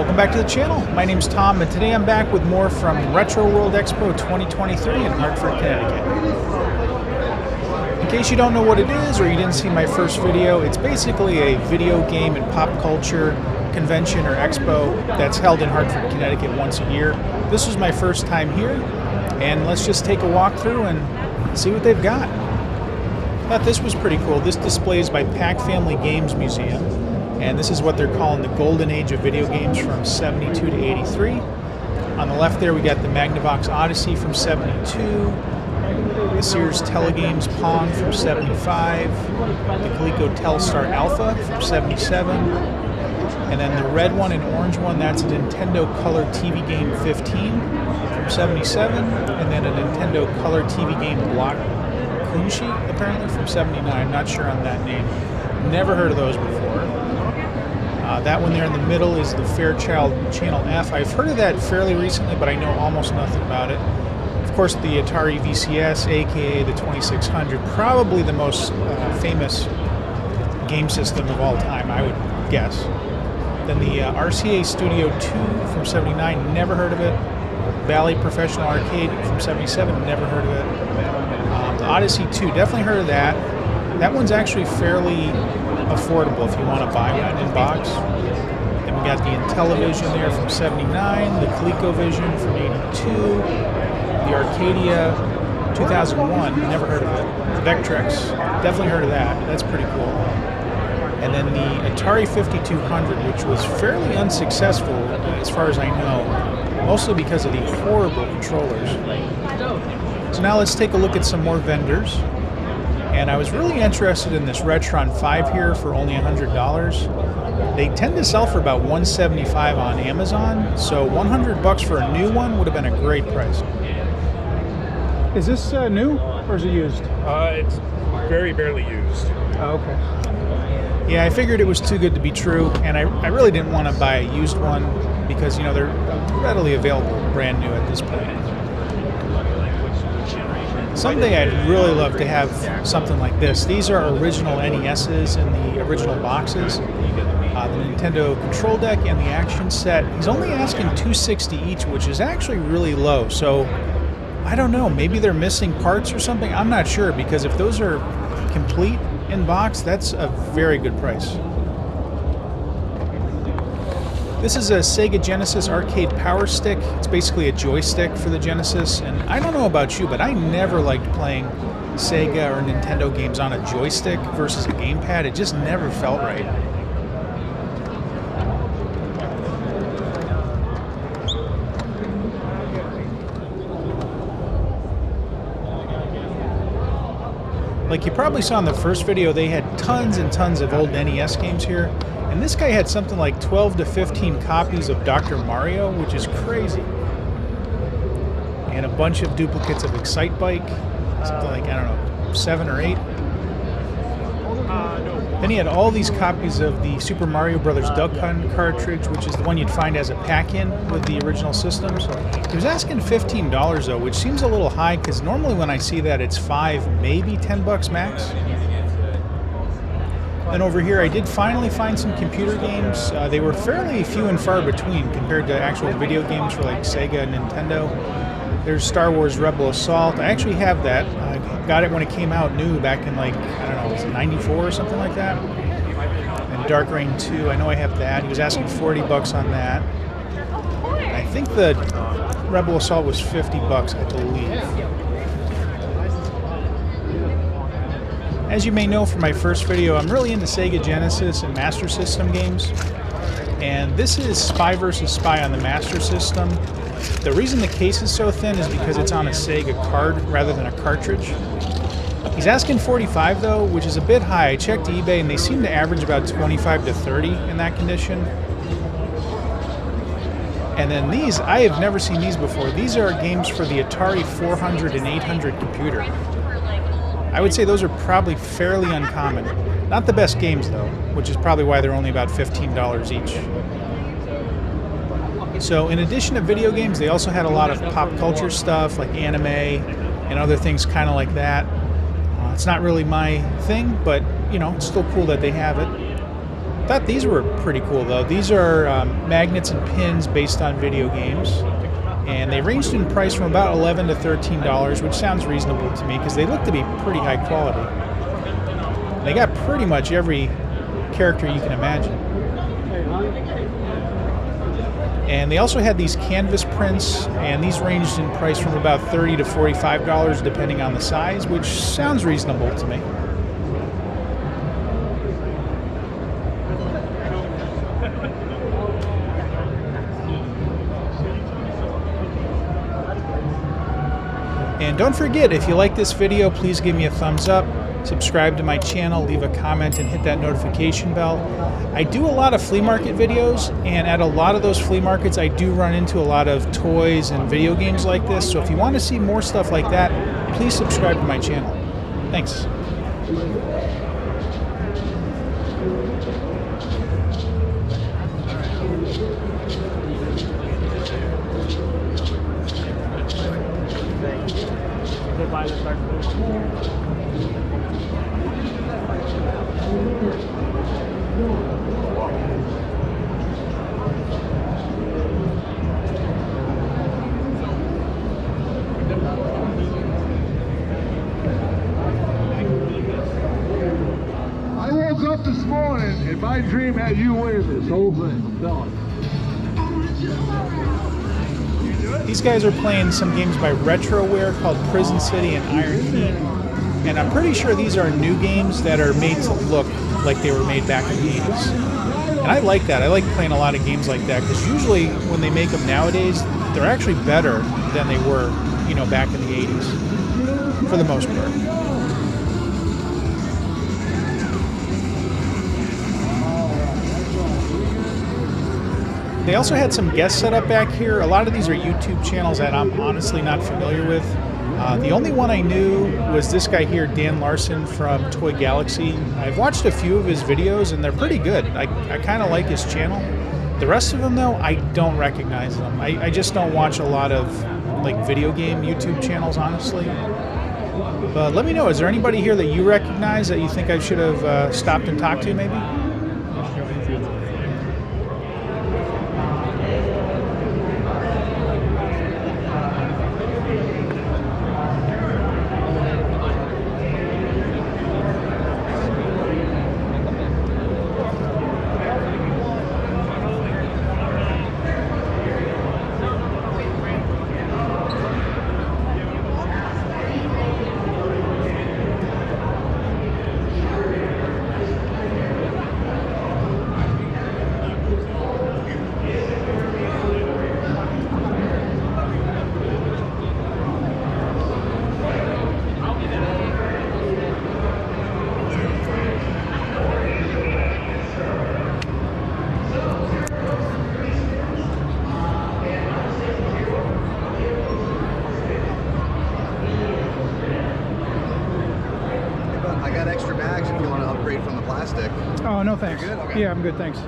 Welcome back to the channel. My name's Tom, and today I'm back with more from RetroWorld Expo 2023 in Hartford, Connecticut. In case you don't know what it is, or you didn't see my first video, it's basically a video game and pop culture convention or expo that's held in Hartford, Connecticut once a year. This was my first time here, and let's just take a walk through and see what they've got. I thought this was pretty cool. This display is by Pack Family Games Museum. And this is what they're calling the golden age of video games from 72 to 83. On the left there we got the Magnavox Odyssey from 72, the Sears Telegames Pong from 75, the Coleco Telstar Alpha from 77, and then the red one and orange one, that's a Nintendo Color TV Game 15 from 77, and then a Nintendo Color TV Game Block Kunshi apparently from 79. I'm not sure on that name. Never heard of those before. That one there in the middle is the Fairchild Channel F. I've heard of that fairly recently, but I know almost nothing about it. Of course, the Atari VCS, aka the 2600, probably the most famous game system of all time, I would guess. Then the RCA Studio 2 from 79, never heard of it. Bally Professional Arcade from 77, never heard of it. The Odyssey 2, definitely heard of that. That one's actually fairly affordable if you want to buy one in box. Then we got the Intellivision there from 79, the ColecoVision from 82, the Arcadia 2001, never heard of it. The Vectrex, definitely heard of that. That's pretty cool. And then the Atari 5200, which was fairly unsuccessful as far as I know, mostly because of the horrible controllers. So now let's take a look at some more vendors. And I was really interested in this Retron 5 here for only $100. They tend to sell for about $175 on Amazon, so $100 for a new one would have been a great price. Is this new or is it used? It's very barely used. Oh, okay. Yeah, I figured it was too good to be true, and I really didn't want to buy a used one because, you know, they're readily available brand new at this point. Someday I'd really love to have something like this. These are original NESs in the original boxes. The Nintendo control deck and the action set. He's only asking $260 each, which is actually really low. So I don't know, maybe they're missing parts or something. I'm not sure, because if those are complete in box, that's a very good price. This is a Sega Genesis Arcade Power Stick. It's basically a joystick for the Genesis, and I don't know about you, but I never liked playing Sega or Nintendo games on a joystick versus a gamepad. It just never felt right. Like you probably saw in the first video, they had tons and tons of old NES games here. And this guy had something like 12 to 15 copies of Dr. Mario, which is crazy. And a bunch of duplicates of Excitebike, something like, I don't know, 7 or 8. Then he had all these copies of the Super Mario Bros. Duck Hunt cartridge, which is the one you'd find as a pack-in with the original systems. He was asking $15 though, which seems a little high, because normally when I see that it's $5, maybe $10 max. Then over here I did finally find some computer games. They were fairly few and far between compared to actual video games for like Sega and Nintendo. There's Star Wars Rebel Assault. I actually have that. I got it when it came out new back in like, I don't know, was it 94 or something like that? And Dark Reign 2, I know I have that. He was asking $40 on that. I think the Rebel Assault was $50, I believe. As you may know from my first video, I'm really into Sega Genesis and Master System games. And this is Spy vs. Spy on the Master System. The reason the case is so thin is because it's on a Sega card rather than a cartridge. He's asking $45 though, which is a bit high. I checked eBay and they seem to average about $25 to $30 in that condition. And then these, I have never seen these before. These are games for the Atari 400 and 800 computer. I would say those are probably fairly uncommon. Not the best games though, which is probably why they're only about $15 each. So in addition to video games, they also had a lot of pop culture stuff like anime and other things kind of like that. It's not really my thing, but you know, it's still cool that they have it. thought these were pretty cool though. These are magnets and pins based on video games, and they ranged in price from about $11 to $13, which sounds reasonable to me because they look to be pretty high quality. They got pretty much every character you can imagine. And they also had these canvas prints, and these ranged in price from about $30 to $45 depending on the size, which sounds reasonable to me. And don't forget, if you like this video, please give me a thumbs up, subscribe to my channel, leave a comment, and hit that notification bell. I do a lot of flea market videos, and at a lot of those flea markets, I do run into a lot of toys and video games like this. So if you want to see more stuff like that, please subscribe to my channel. Thanks. I woke up this morning and my dream had you winning this whole thing. I'm telling you. These guys are playing some games by RetroWorld called Prison City and Iron Heat. And I'm pretty sure these are new games that are made to look like they were made back in the 80s. And I like that. I like playing a lot of games like that because usually when they make them nowadays, they're actually better than they were, you know, back in the 80s, for the most part. They also had some guests set up back here. A lot of these are YouTube channels that I'm honestly not familiar with. The only one I knew was this guy here, Dan Larson from Toy Galaxy. I've watched a few of his videos and they're pretty good. I kind of like his channel. The rest of them though, I don't recognize them. I just don't watch a lot of like video game YouTube channels, honestly. But let me know, is there anybody here that you recognize that you think I should have stopped and talked to maybe? Oh, no thanks. You're good? Okay. Yeah, I'm good, thanks.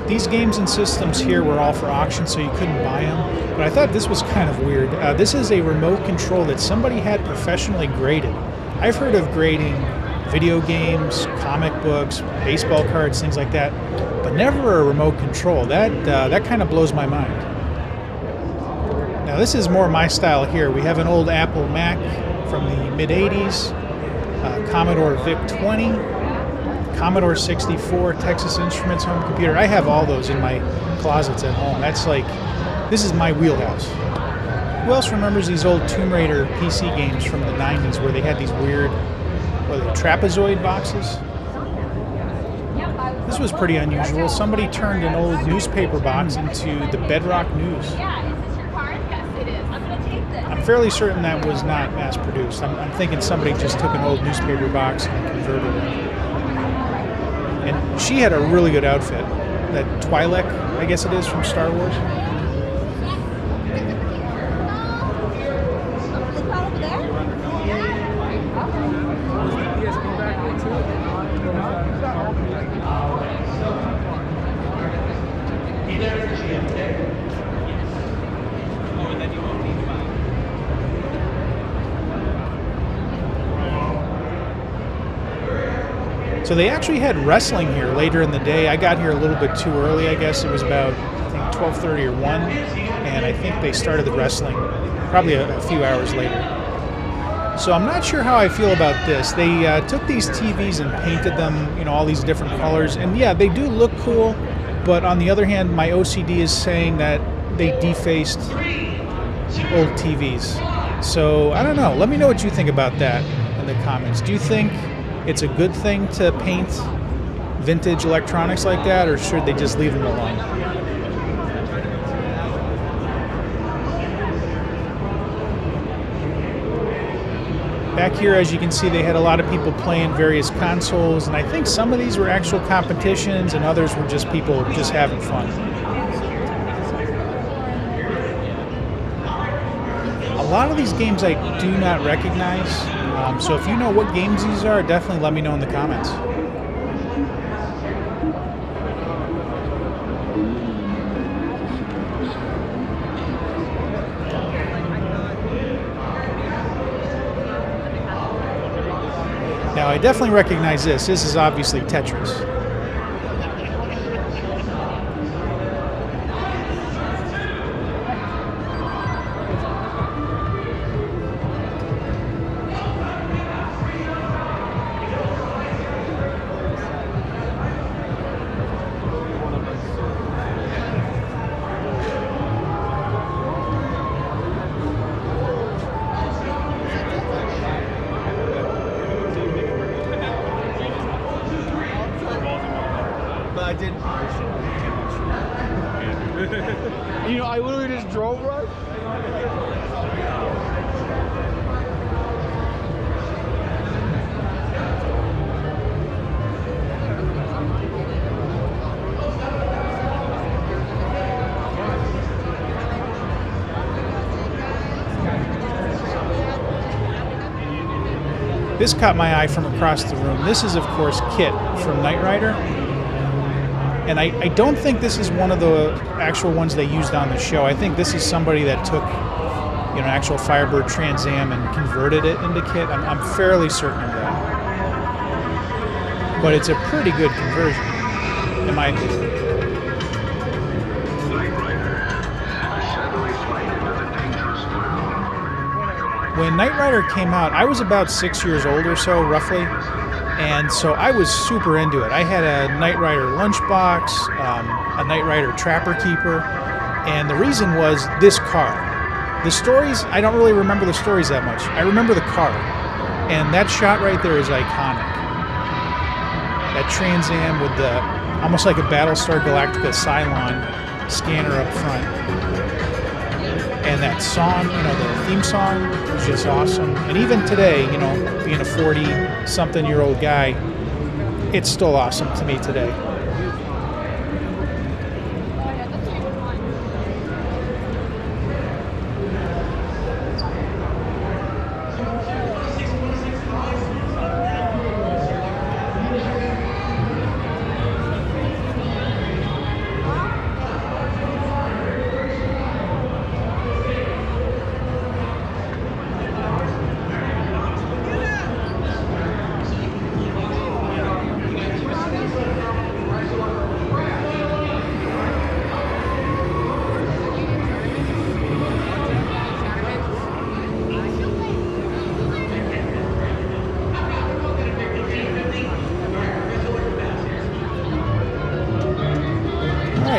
These games and systems here were all for auction, so you couldn't buy them. But I thought this was kind of weird. This is a remote control that somebody had professionally graded. I've heard of grading video games, comic books, baseball cards, things like that, but never a remote control. That kind of blows my mind. Now this is more my style here. We have an old Apple Mac from the mid-80s, Commodore VIC-20, Commodore 64, Texas Instruments home computer. I have all those in my closets at home. That's like, this is my wheelhouse. Who else remembers these old Tomb Raider PC games from the 90s where they had these weird, what are they, trapezoid boxes? This was pretty unusual. Somebody turned an old newspaper box into the Bedrock News. I'm fairly certain that was not mass produced. I'm thinking somebody just took an old newspaper box and converted it. And she had a really good outfit. That Twi'lek, I guess it is, from Star Wars. So they actually had wrestling here later in the day. I got here a little bit too early, I guess. It was about, I think, 12:30 or 1, and I think they started the wrestling probably a few hours later. So I'm not sure how I feel about this. They took these TVs and painted them, all these different colors, and yeah, they do look cool, but on the other hand, my OCD is saying that they defaced old TVs. So I don't know. Let me know what you think about that in the comments. Do you think it's a good thing to paint vintage electronics like that, or should they just leave them alone? Back here, as you can see, they had a lot of people playing various consoles, and I think some of these were actual competitions and others were just people just having fun. A lot of these games I do not recognize, so if you know what games these are, definitely let me know in the comments. Now, I definitely recognize this. This is obviously Tetris. I didn't. I literally just drove right. This caught my eye from across the room. This is, of course, K.I.T. from Knight Rider. And I don't think this is one of the actual ones they used on the show. I think this is somebody that took, an actual Firebird Trans Am and converted it into K.I.T. I'm fairly certain of that. But it's a pretty good conversion, in my opinion. When Knight Rider came out, I was about 6 years old or so, roughly. And so I was super into it. I had a Knight Rider lunchbox, a Knight Rider Trapper Keeper, and the reason was this car. The stories, I don't really remember the stories that much. I remember the car, and that shot right there is iconic. That Trans Am with the, almost like a Battlestar Galactica Cylon scanner up front. And that song, the theme song was just awesome. And even today, being a 40-something-year-old guy, it's still awesome to me today.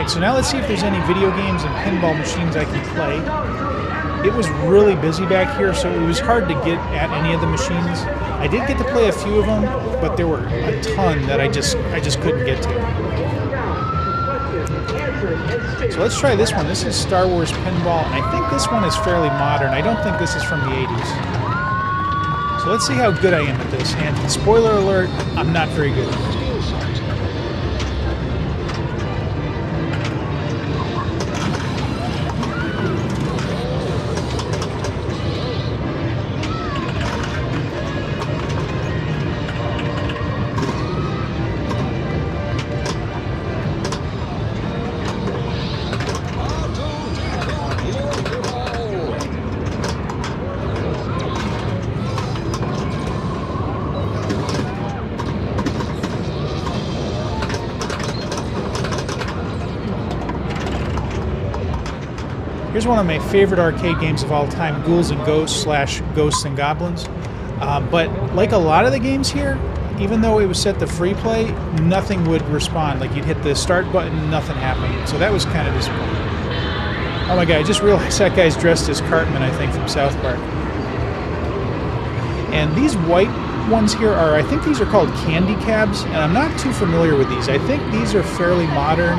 So now let's see if there's any video games and pinball machines I can play. It was really busy back here, so it was hard to get at any of the machines. I did get to play a few of them, but there were a ton that I just couldn't get to. So let's try this one. This is Star Wars Pinball, and I think this one is fairly modern. I don't think this is from the 80s. So let's see how good I am at this. And spoiler alert, I'm not very good. Here's one of my favorite arcade games of all time, Ghouls and Ghosts / Ghosts and Goblins. But like a lot of the games here, even though it was set to free play, nothing would respond. Like you'd hit the start button, nothing happened. So that was kind of disappointing. Oh my god, I just realized that guy's dressed as Cartman, I think, from South Park. And these white ones here are, I think these are called candy cabs, and I'm not too familiar with these. I think these are fairly modern,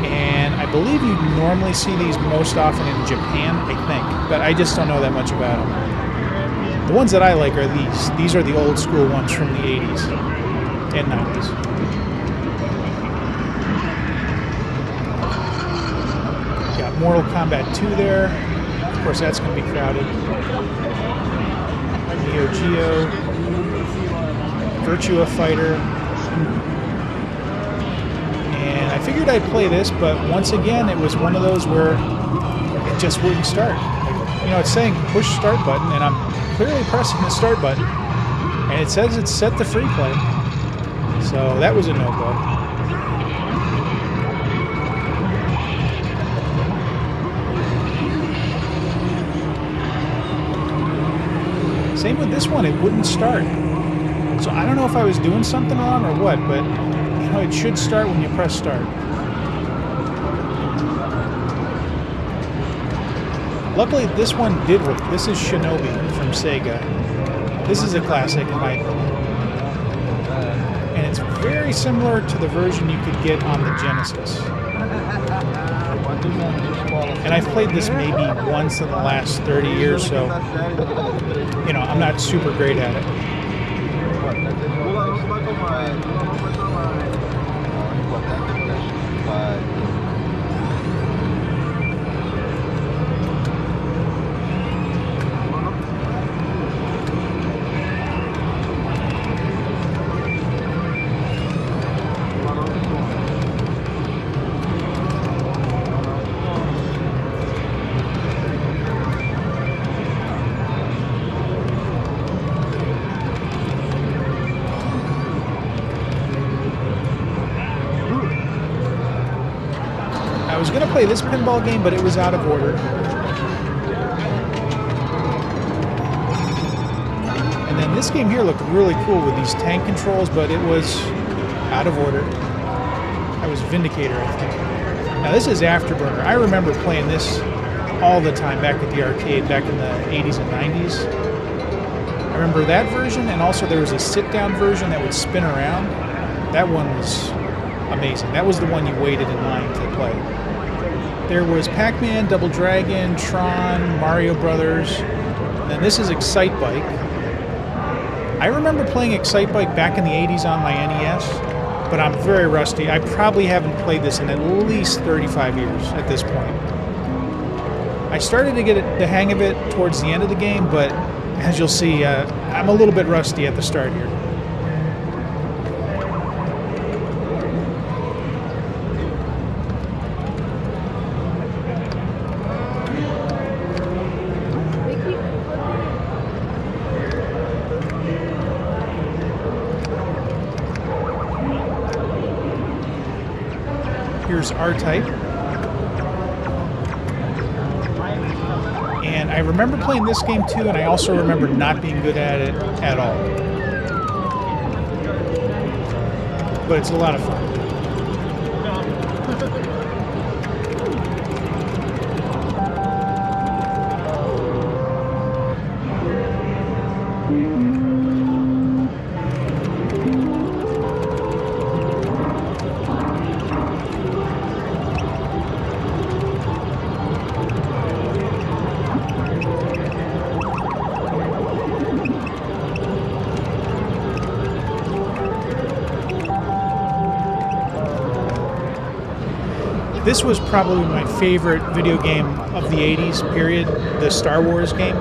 and I believe you normally see these most often in Japan, I think, but I just don't know that much about them. The ones that I like are these. These are the old school ones from the 80s and 90s. Got Mortal Kombat 2 there. Of course, that's going to be crowded. Neo Geo, Virtua Fighter, and I figured I'd play this, but once again, it was one of those where it just wouldn't start. Like, you know, it's saying push start button, and I'm clearly pressing the start button, and it says it's set to free play, so that was a no-go. Same with this one, it wouldn't start. So I don't know if I was doing something wrong or what, but you know, it should start when you press start. Luckily, this one did work. This is Shinobi from Sega. This is a classic in my opinion. And it's very similar to the version you could get on the Genesis. And I've played this maybe once in the last 30 years, so you know, I'm not super great at it. I was going to play this pinball game, but it was out of order. And then this game here looked really cool with these tank controls, but it was out of order. That was Vindicator, I think. Now this is Afterburner. I remember playing this all the time back at the arcade back in the 80s and 90s. I remember that version, and also there was a sit-down version that would spin around. That one was amazing. That was the one you waited in line to play. There was Pac-Man, Double Dragon, Tron, Mario Brothers, and then this is Excitebike. I remember playing Excitebike back in the 80s on my NES, but I'm very rusty. I probably haven't played this in at least 35 years at this point. I started to get the hang of it towards the end of the game, but as you'll see, I'm a little bit rusty at the start here. Here's R-Type. And I remember playing this game too, and I also remember not being good at it at all. But it's a lot of fun. This was probably my favorite video game of the 80s period, the Star Wars game.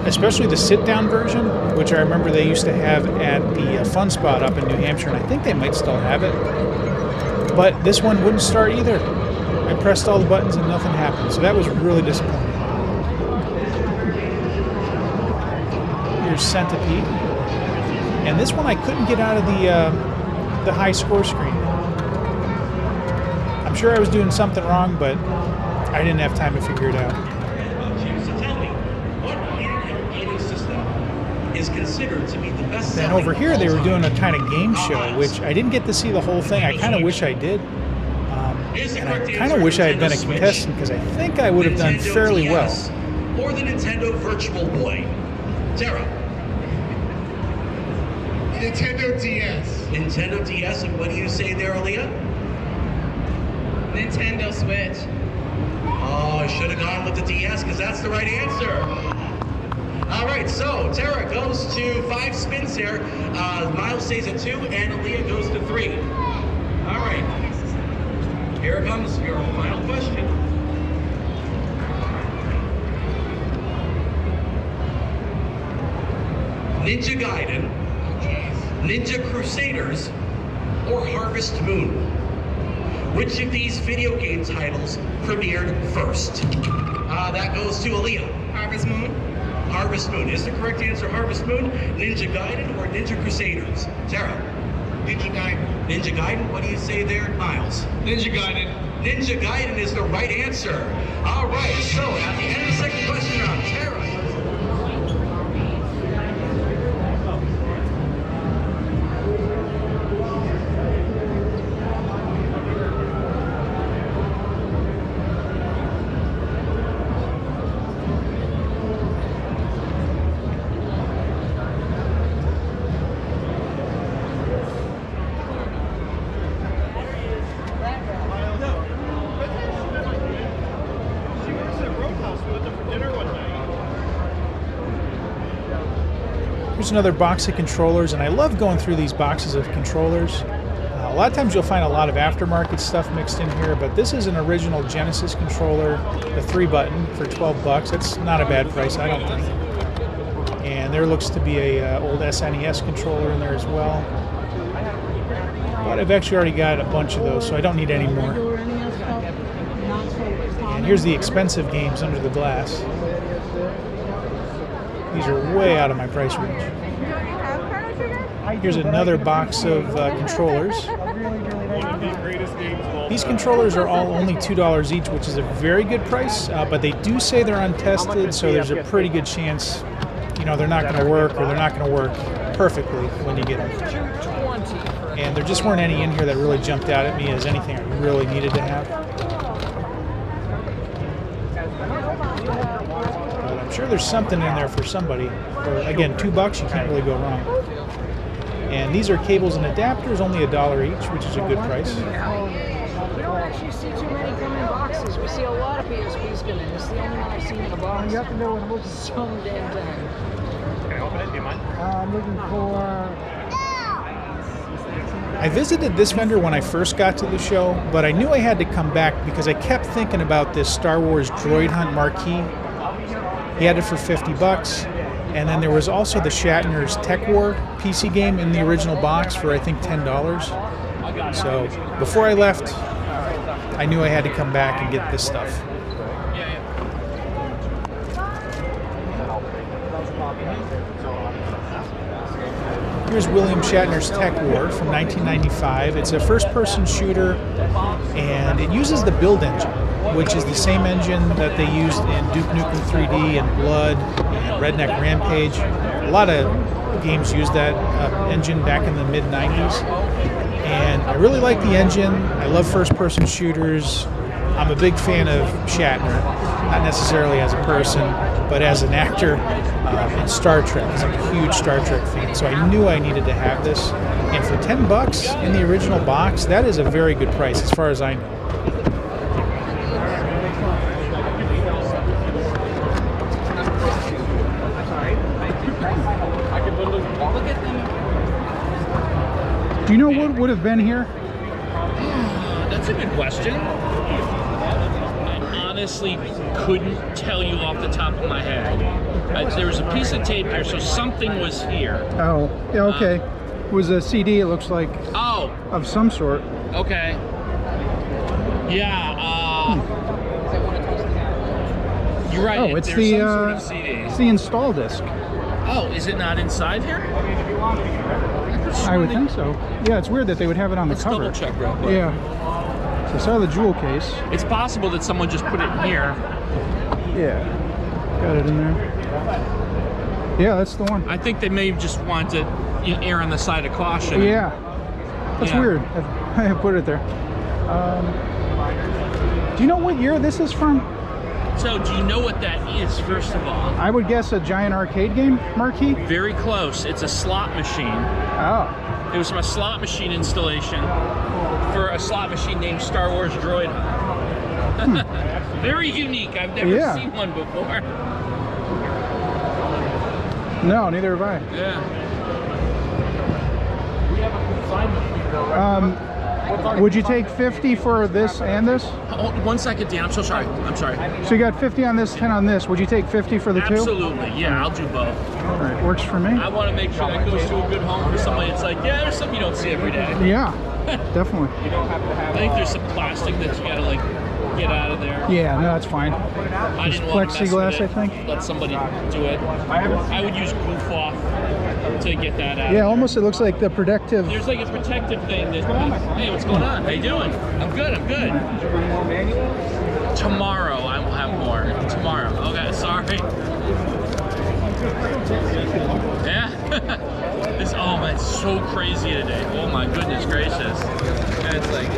Especially the sit-down version, which I remember they used to have at the Fun Spot up in New Hampshire, and I think they might still have it. But this one wouldn't start either. I pressed all the buttons and nothing happened, so that was really disappointing. Here's Centipede. And this one I couldn't get out of the high score screen. I'm sure I was doing something wrong, but I didn't have time to figure it out. So tell me, what handheld gaming system is considered to be the best? Then over here they were doing a kind of game show, which I didn't get to see the whole thing. I kind of wish I did. And I kind of wish I had been a contestant because I think I would have done fairly well. Or the Nintendo Virtual Boy. Tara. Nintendo DS. Nintendo DS, and what do you say there, Aaliyah? Nintendo Switch. Oh, I should have gone with the DS because that's the right answer. All right, so Tara goes to 5 spins here. Miles stays at 2, and Aaliyah goes to 3. All right. Here comes your final question. Ninja Gaiden, Ninja Crusaders, or Harvest Moon? Which of these video game titles premiered first? That goes to Aaliyah. Harvest Moon. Harvest Moon. Is the correct answer Harvest Moon, Ninja Gaiden, or Ninja Crusaders? Tara. Ninja Gaiden. Ninja Gaiden, what do you say there, Miles? Ninja Gaiden. Ninja Gaiden is the right answer. All right, so at the end of the second question round, Tara. Here's another box of controllers, and I love going through these boxes of controllers. A lot of times you'll find a lot of aftermarket stuff mixed in here, but this is an original Genesis controller, the 3-button for 12 bucks. That's not a bad price, I don't think. And there looks to be a old SNES controller in there as well. But I've actually already got a bunch of those, so I don't need any more. And here's the expensive games under the glass. These are way out of my price range. Here's another box of controllers. These controllers are all only $2 each, which is a very good price, but they do say they're untested, so there's a pretty good chance, you know, they're not going to work, or they're not going to work perfectly when you get them. And there just weren't any in here that really jumped out at me as anything I really needed to have. I'm sure there's something in there for somebody. For, again, $2, you can't really go wrong. And these are cables and adapters, only $1 each, which is a good price. We don't actually see too many come in boxes. We see a lot of PSPs come in. This is the only one I've seen in a box. You have to know what it looks Some damn time. Can I open it? Do you mind? I'm looking for. I visited this vendor when I first got to the show, but I knew I had to come back because I kept thinking about this Star Wars Droid Hunt marquee. He had it for $50, and then there was also the Shatners Tech War PC game in the original box for I think $10. So before I left, I knew I had to come back and get this stuff. Here's William Shatner's Tech War from 1995. It's a first-person shooter, and it uses the build engine, which is the same engine that they used in Duke Nukem 3D and Blood and Redneck Rampage. A lot of games used that engine back in the mid-90s. And I really like the engine. I love first-person shooters. I'm a big fan of Shatner, not necessarily as a person, but as an actor in Star Trek, because I'm a huge Star Trek fan. So I knew I needed to have this. And for $10 in the original box, that is a very good price as far as I know. Do you know what would have been here? That's a good question. I honestly couldn't tell you off the top of my head. There was a piece of tape here, so something was here. Oh, yeah, okay. It was a CD, it looks like, Oh, of some sort. okay. Yeah, you're right. Oh, it's there's the, some sort of CD. it's the install disc. Oh, is it not inside here? I would think so. Yeah, it's weird that they would have it on Let's the cover. double check real quick. Yeah. So I saw the jewel case. It's possible that someone just put it in here. Yeah, got it in there. Yeah, that's the one. I think they may just want to err on the side of caution. Yeah, that's weird. I put it there. Do you know what year this is from? So, do you know what that is, first of all? I would guess a giant arcade game marquee. Very close. It's a slot machine. Oh. It was from a slot machine installation for a slot machine named Star Wars Droid. Very unique. I've never seen one before. No, neither have I. Yeah. Would you take 50 for this and this? Oh, 1 second, Dan. I'm so sorry. I'm sorry. So you got 50 on this, 10 on this. Would you take 50 for the two? Absolutely. Yeah, I'll do both. All right, works for me. I want to make sure that goes to a good home for somebody. It's like, yeah, there's something you don't see every day. Yeah, definitely. I think there's some plastic that you gotta like get out of there. Yeah, no, that's fine. I There's didn't want to mess plexiglass, with it. I think. Let somebody do it. I would use goof off to get that out. Yeah, almost it looks like the protective. There's like a protective thing that, hey, what's going on? How you doing? I'm good, I'm good. Tomorrow I will have more. Tomorrow. Okay, sorry. Yeah. Oh man, it's so crazy today. Oh my goodness gracious. And it's like,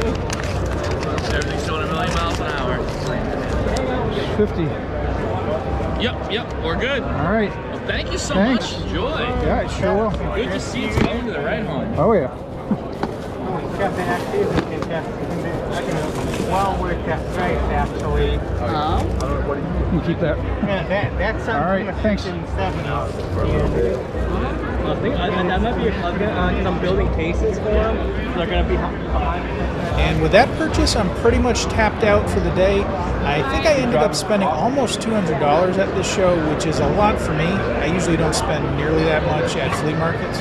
everything's going a million miles an hour. 50. Yep, we're good. All right. Well, thank you so Thanks. much. Enjoy. Yeah, it sure will. Good to see you coming to the right home. Oh, yeah. Well worth that price, actually. You keep that. Yeah, that's All right, thanks. in the 70s. And that might be because I'm building cases for them. They're going to be behind. And with that purchase, I'm pretty much tapped out for the day. I think I ended up spending almost $200 at this show, which is a lot for me. I usually don't spend nearly that much at flea markets,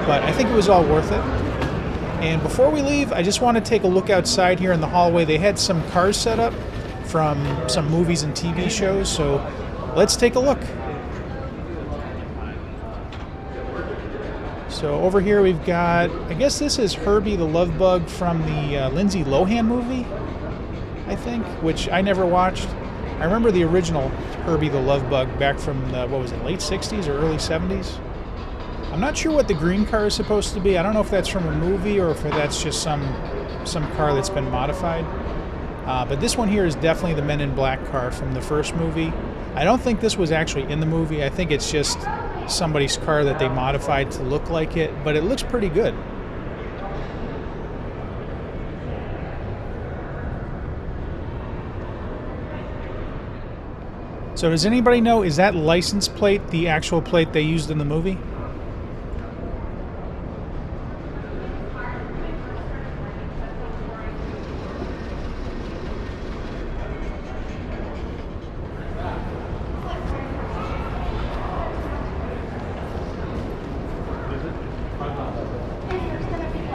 but I think it was all worth it. And before we leave, I just want to take a look outside here in the hallway. They had some cars set up from some movies and TV shows, so let's take a look. So over here we've got, I guess this is Herbie the Love Bug from the Lindsay Lohan movie, I think, which I never watched. I remember the original Herbie the Love Bug back from the, what was it, late 60s or early 70s? I'm not sure what the green car is supposed to be. I don't know if that's from a movie or if that's just some car that's been modified. But this one here is definitely the Men in Black car from the first movie. I don't think this was actually in the movie. I think it's just somebody's car that they modified to look like it, but it looks pretty good. So does anybody know, is that license plate the actual plate they used in the movie?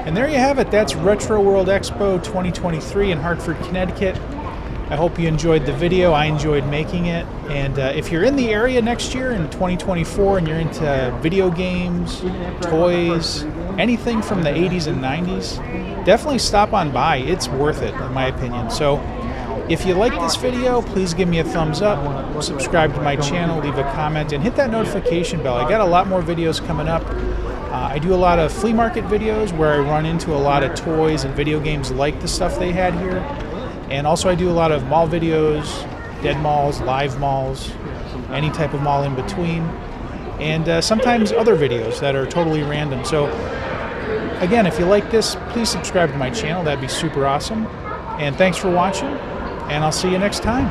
And there you have it. That's RetroWorld Expo 2023 in Hartford, Connecticut. I hope you enjoyed the video. I enjoyed making it. And if you're in the area next year in 2024 and you're into video games, toys, anything from the 80s and 90s, definitely stop on by. It's worth it, in my opinion. So if you like this video, please give me a thumbs up, subscribe to my channel, leave a comment, and hit that notification bell. I got a lot more videos coming up. I do a lot of flea market videos where I run into a lot of toys and video games like the stuff they had here. And also I do a lot of mall videos, dead malls, live malls, any type of mall in between. And sometimes other videos that are totally random. So again, if you like this, please subscribe to my channel. That'd be super awesome. And thanks for watching, and I'll see you next time.